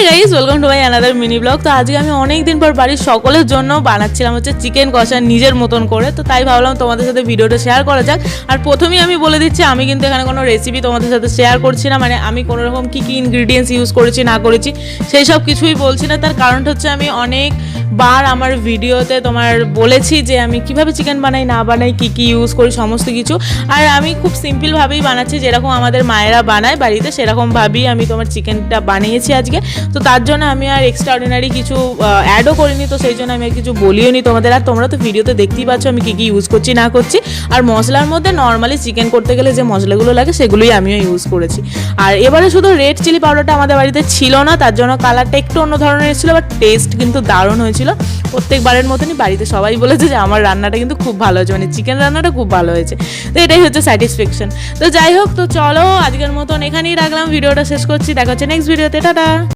Guys, welcome to my another mini blog. তো আজকে আমি অনেক দিন পর বাড়ির সকলের জন্য বানাচ্ছিলাম হচ্ছে চিকেন কষা নিজের মতন করে। তো তাই ভাবলাম তোমাদের সাথে ভিডিওটা শেয়ার করা যাক। আর প্রথমেই আমি বলে দিচ্ছি, আমি কিন্তু এখানে কোনো রেসিপি তোমাদের সাথে শেয়ার করছি না, মানে আমি কোনো রকম কী কী ইনগ্রিডিয়েন্টস ইউজ করেছি না করেছি সেই সব কিছুই বলছি না। তার কারণটা হচ্ছে আমি অনেকবার আমার ভিডিওতে তোমার বলেছি যে আমি কিভাবে চিকেন বানাই না বানাই, কী কী ইউজ করি সমস্ত কিছু। আর আমি খুব সিম্পলভাবেই বানাচ্ছি, যেরকম আমাদের মায়েরা বানায় বাড়িতে সেরকমভাবেই আমি তোমার চিকেনটা বানিয়েছি আজকে। তো তার জন্য আমি আর এক্সট্রাঅর্ডিনারি কিছু অ্যাডও করিনি, তো সেই জন্য আমি আর কিছু বলিও নি তোমাদের। আর তোমরা তো ভিডিওতে দেখতেই পাচ্ছ আমি কী কী ইউজ করছি না করছি। আর মশলার মধ্যে নর্মালি চিকেন করতে গেলে যে মশলাগুলো লাগে সেগুলোই আমিও ইউজ করেছি। আর এবারে শুধু রেড চিলি পাউডারটা আমাদের বাড়িতে ছিল না, তার জন্য কালারটা একটু অন্য ধরনের এসেছিলো, বাট টেস্ট কিন্তু দারুণ হয়েছিল। প্রত্যেকবারের মতনই বাড়িতে সবাই বলেছে যে আমার রান্নাটা কিন্তু খুব ভালো হয়েছে, মানে চিকেন রান্নাটা খুব ভালো হয়েছে। তো এটাই হচ্ছে স্যাটিসফ্যাকশন। তো যাই হোক, তো চলো আজকের মতন এখানেই রাখলাম, ভিডিওটা শেষ করছি। দেখা হচ্ছে নেক্সট ভিডিওতে, টাটা।